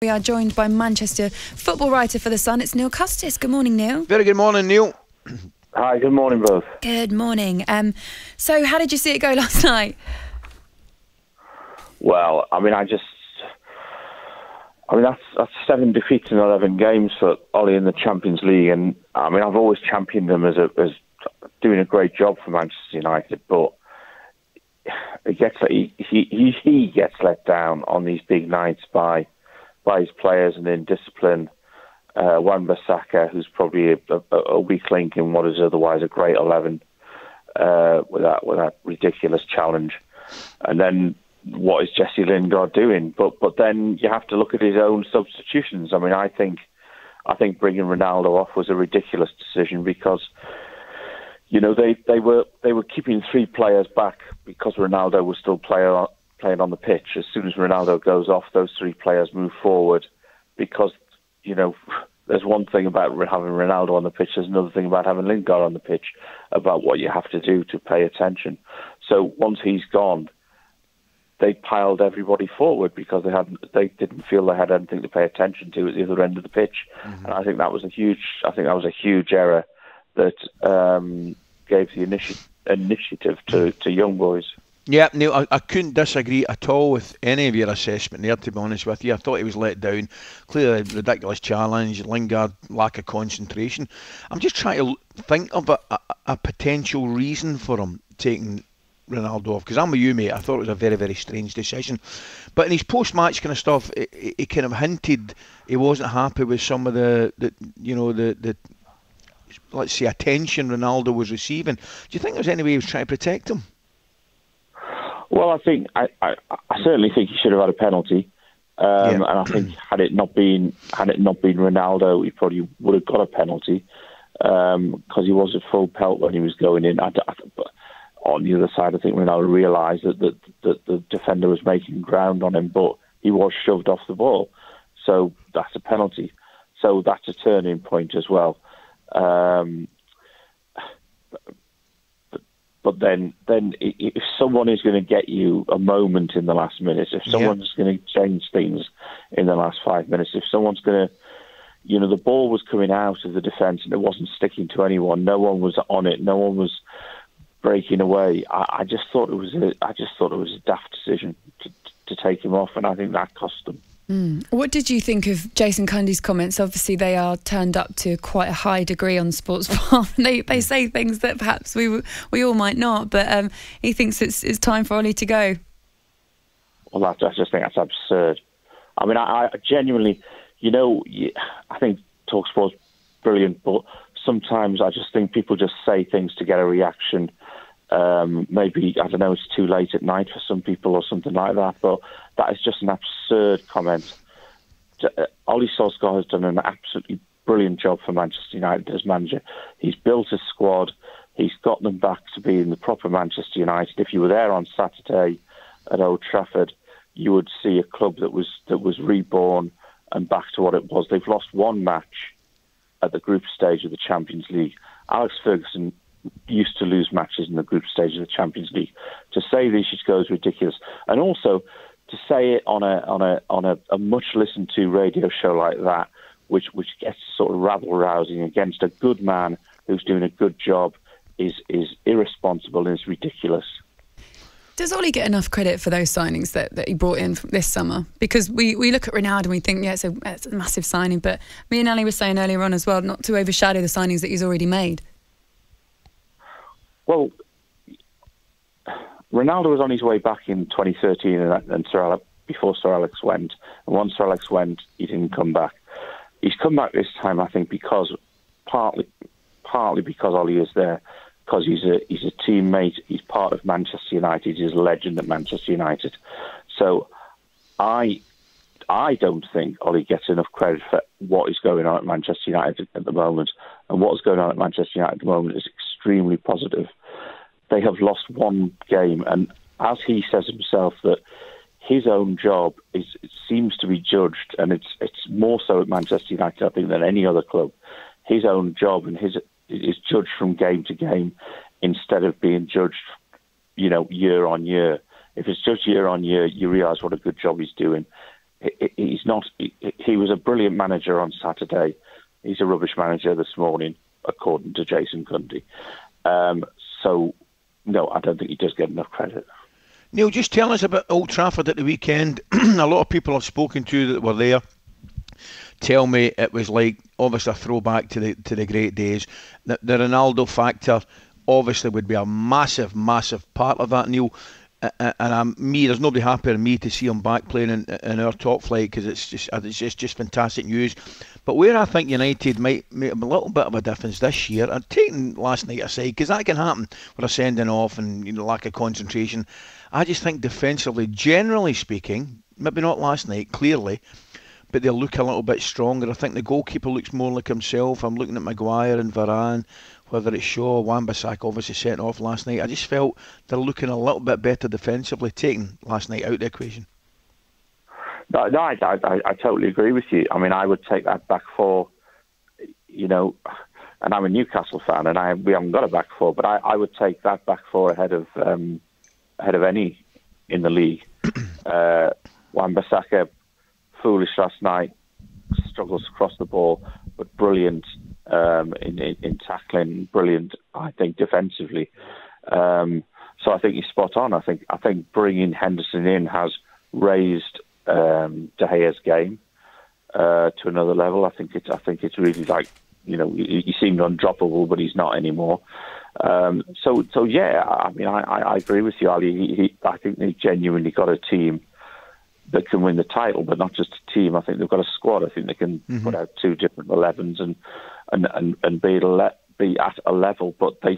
We are joined by Manchester football writer for The Sun. It's Neil Custis. Good morning, Neil. Very good morning, Neil. Hi, good morning, both. Good morning. So how did you see it go last night? Well, that's 7 defeats in 11 games for Ole in the Champions League, and I've always championed them as doing a great job for Manchester United, but he gets let down on these big nights by his players and in discipline. Wan-Bissaka, who's probably a weak link in what is otherwise a great 11, with that ridiculous challenge. And then what is Jesse Lingard doing? But then you have to look at his own substitutions. I think bringing Ronaldo off was a ridiculous decision because they were keeping 3 players back because Ronaldo was still playing on the pitch. As soon as Ronaldo goes off, those 3 players move forward because, there's one thing about having Ronaldo on the pitch, there's another thing about having Lingard on the pitch, about what you have to do to pay attention. So once he's gone, they piled everybody forward because they didn't feel they had anything to pay attention to at the other end of the pitch. Mm-hmm. And I think that was a huge error that gave the initiative to young boys. Yeah, Neil, I couldn't disagree at all with any of your assessment there, to be honest with you. I thought he was let down. Clearly a ridiculous challenge, Lingard, lack of concentration. I'm just trying to think of a potential reason for him taking Ronaldo off, because I'm with you, mate. I thought it was a very, very strange decision. But in his post-match kind of stuff, he kind of hinted he wasn't happy with some of the let's say, attention Ronaldo was receiving. Do you think there's any way he was trying to protect him? Well, I certainly think he should have had a penalty, and I think had it not been Ronaldo, he probably would have got a penalty because he was at full pelt when he was going in. But on the other side, I think Ronaldo realised that the defender was making ground on him, but he was shoved off the ball, so that's a penalty. So that's a turning point as well. But then if someone is going to get you a moment in the last minute, if someone's going to change things in the last 5 minutes, if someone's going to, the ball was coming out of the defence and it wasn't sticking to anyone, no one was on it, no one was breaking away. I just thought it was a daft decision to take him off, and I think that cost them. What did you think of Jason Cundys' comments? Obviously, they are turned up to quite a high degree on Sports Farm. They say things that perhaps we all might not, but he thinks it's time for Ole to go. Well, I just think that's absurd. I genuinely, I think talkSPORT's brilliant, but sometimes I just think people just say things to get a reaction. Maybe, I don't know, it's too late at night for some people or something like that, but that is just an absurd comment. Ole Solskjær has done an absolutely brilliant job for Manchester United as manager. He's built a squad, he's got them back to being the proper Manchester United. If you were there on Saturday at Old Trafford, you would see a club that was reborn and back to what it was. They've lost one match at the group stage of the Champions League. Alex Ferguson used to lose matches in the group stage of the Champions League. To say this should go is ridiculous, and also to say it on a much listened to radio show like that, which gets sort of rabble rousing against a good man who's doing a good job, is irresponsible and is ridiculous. Does Ole get enough credit for those signings that he brought in this summer? Because we look at Ronaldo and we think, it's a massive signing, but me and Ali were saying earlier on as well, not to overshadow the signings that he's already made. Well, Ronaldo was on his way back in 2013 and before Sir Alex went. And once Sir Alex went, he didn't come back. He's come back this time, I think, because partly because Ole is there, because he's a teammate, he's part of Manchester United, he's a legend at Manchester United. So I don't think Ole gets enough credit for what is going on at Manchester United at the moment. And what is going on at Manchester United at the moment is extremely positive. They have lost one game, and as he says himself, that his own job seems to be judged, and it's more so at Manchester United, I think, than any other club. His own job and is judged from game to game instead of being judged, year on year. If it's judged year on year, you realise what a good job he's doing. he's not. He was a brilliant manager on Saturday. He's a rubbish manager this morning, according to Jason Cundys. So, no, I don't think he does get enough credit. Neil, just tell us about Old Trafford at the weekend. A lot of people I've spoken to that were there tell me it was like obviously a throwback to the great days. The Ronaldo factor obviously would be a massive part of that, Neil. And there's nobody happier than me to see him back playing in our top flight, because it's just fantastic news. But where I think United might make a little bit of a difference this year, and taking last night aside, because that can happen with a sending off and lack of concentration, I just think defensively, generally speaking, maybe not last night, clearly, but they'll look a little bit stronger. I think the goalkeeper looks more like himself. I'm looking at Maguire and Varane, whether it's Shaw or Wan-Bissaka obviously sent off last night. I just felt they're looking a little bit better defensively, taking last night out of the equation. No, I totally agree with you. I mean, I would take that back four, and I'm a Newcastle fan, and we haven't got a back four, but I would take that back four ahead of any in the league. Wan-Bissaka, foolish last night, struggles to cross the ball, but brilliant in tackling, brilliant, I think, defensively. So I think he's spot on. I think bringing Henderson in has raised De Gea's game to another level. I think it's really like, he seemed undroppable, but he's not anymore. So yeah, I mean, I agree with you, Ali. I think they've genuinely got a team that can win the title, but not just a team. I think they've got a squad. I think they can put out two different 11s and be at a level, but they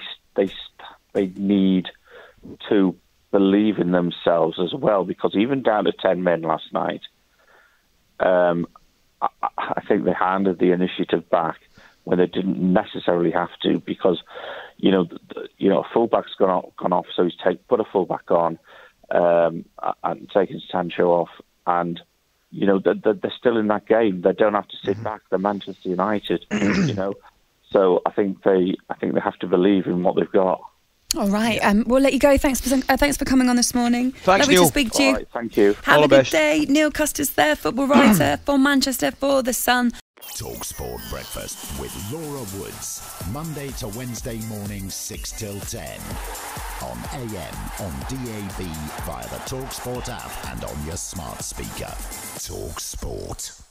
need to believe in themselves as well, because even down to 10 men last night, I think they handed the initiative back when they didn't necessarily have to, because a fullback's gone off, so he's put a fullback on and taken Sancho off, and they're still in that game. They don't have to sit back. They're Manchester United, So I think they have to believe in what they've got. All right, we'll let you go. Thanks for coming on this morning. Thanks, Lovely Neil. to speak to you. All right, thank you. Have All a the good best. day. Neil Custis there, football writer for Manchester for The Sun. talkSPORT Breakfast with Laura Woods, Monday to Wednesday morning 6 till 10. On AM, on DAB, via the talkSPORT app and on your smart speaker. talkSPORT.